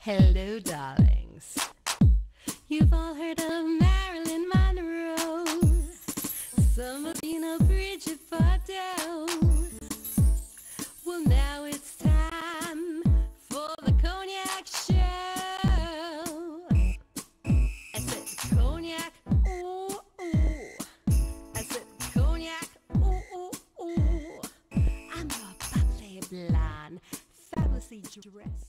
Hello, darlings. You've all heard of Marilyn Monroe. Some have seen a Bridget Bardot. Well, now it's time for the Cognac show. I said Cognac, ooh, ooh. I said Cognac, ooh, ooh, ooh. I'm your bubbly blonde, fabulously dressed.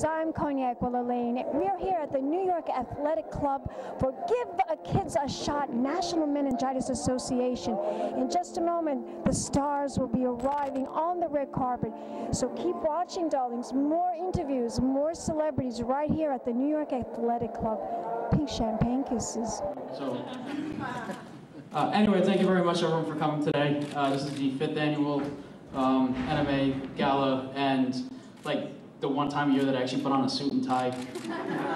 I'm Cognac Wellerlane. We're here at the New York Athletic Club for Give Kids a Shot National Meningitis Association. In just a moment, the stars will be arriving on the red carpet. So keep watching, darlings. More interviews, more celebrities right here at the New York Athletic Club. Pink champagne kisses. So, anyway, thank you very much, everyone, for coming today. This is the 5th annual NMA Gala, and like the one time a year that I actually put on a suit and tie.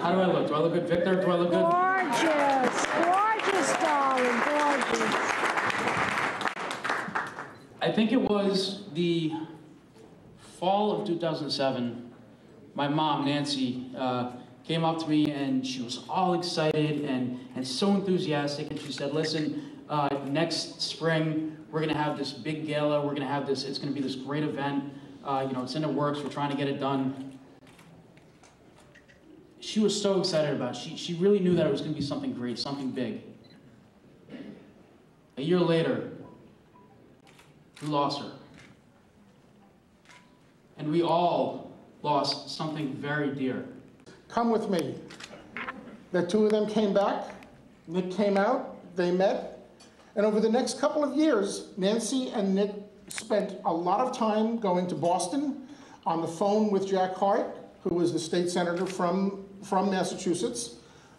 How do I look? Do I look good, Victor? Do I look good? Gorgeous, gorgeous, darling, gorgeous. I think it was the fall of 2007. My mom, Nancy, came up to me and she was all excited and so enthusiastic, and she said, listen, next spring we're gonna have this big gala, we're gonna have this, it's gonna be this great event, you know, it's in the works, we're trying to get it done. She was so excited about it. She really knew that it was gonna be something great, something big. A year later, we lost her. And we all lost something very dear. Come with me. The two of them came back, Nick came out, they met, and over the next couple of years, Nancy and Nick spent a lot of time going to Boston on the phone with Jack Hart, who was the state senator from Massachusetts.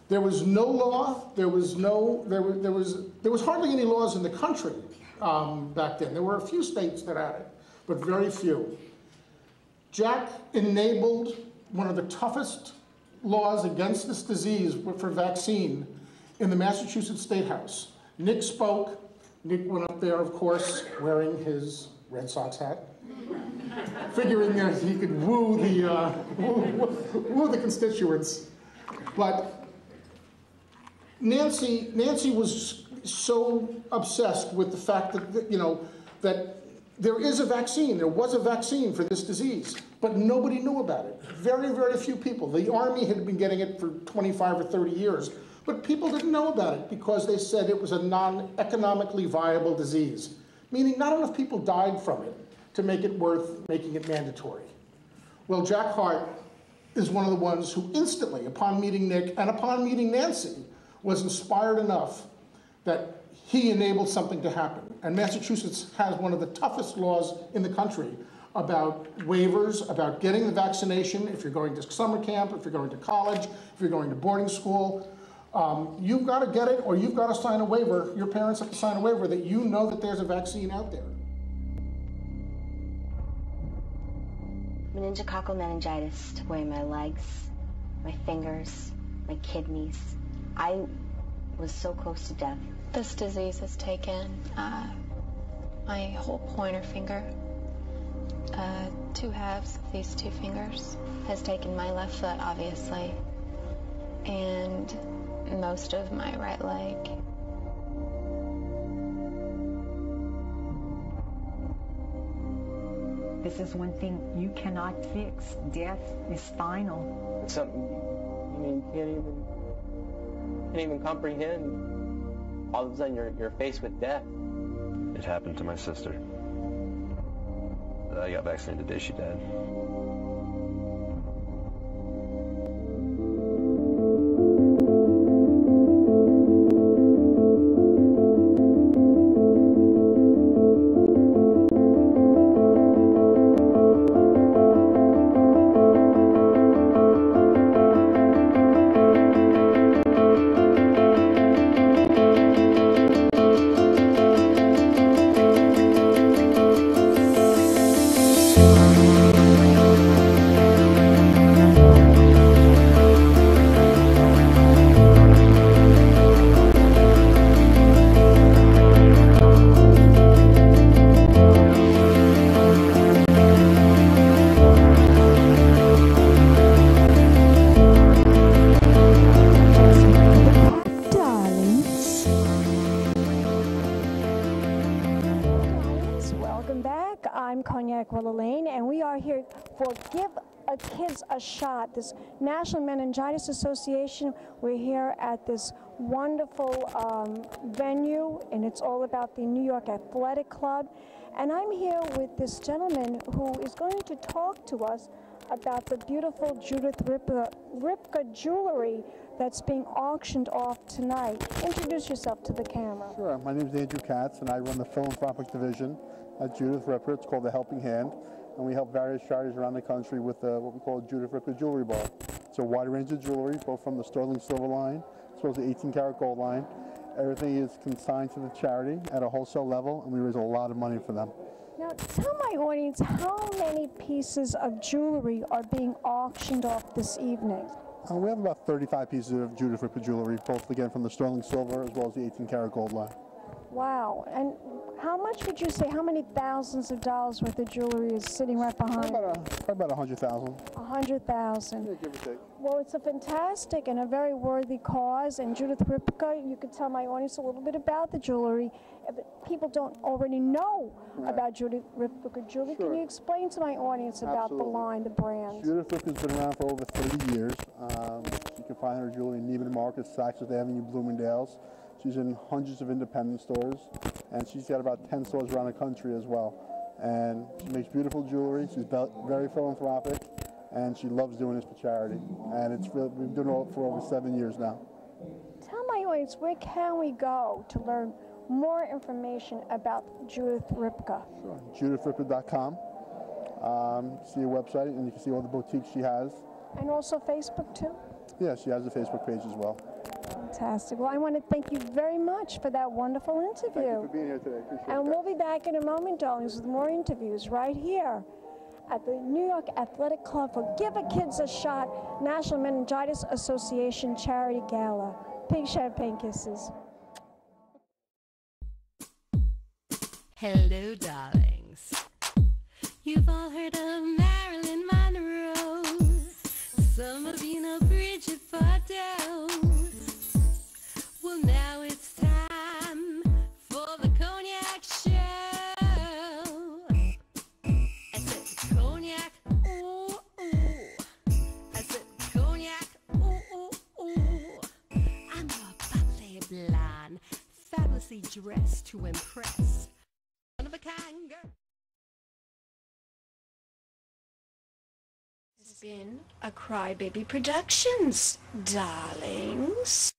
There was no law, there was hardly any laws in the country back then. There were a few states that had it, but very few. Jack enabled one of the toughest laws against this disease for vaccine in the Massachusetts State House. Nick spoke. Nick went up there, of course, wearing his Red Sox hat, figuring that he could woo the constituents. But Nancy was so obsessed with the fact that, you know, that there is a vaccine, there was a vaccine for this disease, but nobody knew about it. Very, very few people. The Army had been getting it for 25 or 30 years, but people didn't know about it because they said it was a non-economically viable disease, meaning not enough people died from it to make it worth making it mandatory. Well, Jack Hart is one of the ones who instantly, upon meeting Nick and upon meeting Nancy, was inspired enough that he enabled something to happen. And Massachusetts has one of the toughest laws in the country about waivers, about getting the vaccination if you're going to summer camp, if you're going to college, if you're going to boarding school. You've got to get it, or you've got to sign a waiver. Your parents have to sign a waiver that you know that there's a vaccine out there. Meningococcal meningitis took away my legs, my fingers, my kidneys. I was so close to death. This disease has taken my whole pointer finger, 2 halves of these 2 fingers, has taken my left foot, obviously, and most of my right leg. This is one thing you cannot fix. Death is final. It's something you can't even comprehend. All of a sudden you're faced with death. It happened to my sister. I got vaccinated the day she died. I'm Cognac Wellerlane, and we are here for Give Kids a Shot, this National Meningitis Association. We're here at this wonderful venue, and it's all about the New York Athletic Club. And I'm here with this gentleman who is going to talk to us about the beautiful Judith Ripka jewelry that's being auctioned off tonight. Introduce yourself to the camera. Sure. My name is Andrew Katz, and I run the philanthropic division at Judith Ripka. It's called the Helping Hand, and we help various charities around the country with what we call Judith Ripka Jewelry Bar. It's a wide range of jewelry, both from the sterling silver line as well as the 18-karat gold line. Everything is consigned to the charity at a wholesale level, and we raise a lot of money for them. Now, tell my audience how many pieces of jewelry are being auctioned off this evening. We have about 35 pieces of Judith Ripka jewelry, both again from the sterling silver as well as the 18-karat gold line. Wow. And how much would you say, how many thousands of dollars worth of jewelry is sitting right behind? Probably about 100,000. 100,000. Yeah, give or take. Well, it's a fantastic and a very worthy cause. And Judith Ripka, you could tell my audience a little bit about the jewelry. If people don't already know about Judith Ripka jewelry, Sure. Can you explain to my audience about the line, the brand? Judith Ripka's been around for over 30 years. You can find her jewelry in Neiman Marcus, Saks Fifth Avenue, Bloomingdale's. She's in hundreds of independent stores, and she's got about 10 stores around the country as well. And she makes beautiful jewelry. She's very philanthropic, and she loves doing this for charity. And we've been doing it for over 7 years now. Tell my audience, where can we go to learn more information about Judith Ripka? Sure. JudithRipka.com. See her website, and you can see all the boutiques she has. And also Facebook too? Yeah, she has a Facebook page as well. Fantastic. Well, I want to thank you very much for that wonderful interview. Thank you for being here today. Appreciate it. And we'll be back in a moment, darlings, with more interviews right here at the New York Athletic Club for Give a Kids a Shot National Meningitis Association Charity Gala. Pink champagne kisses. Hello, darlings. You've all heard of Marilyn Monroe. Some of you know Bridget Bardot. Well, now it's time for the Cognac show. I said Cognac, ooh, ooh. I said Cognac, ooh, ooh, ooh. I'm a bubbly blonde, fabulously dressed to impress. One of a kind girl. It's been a Crybaby Productions, darlings.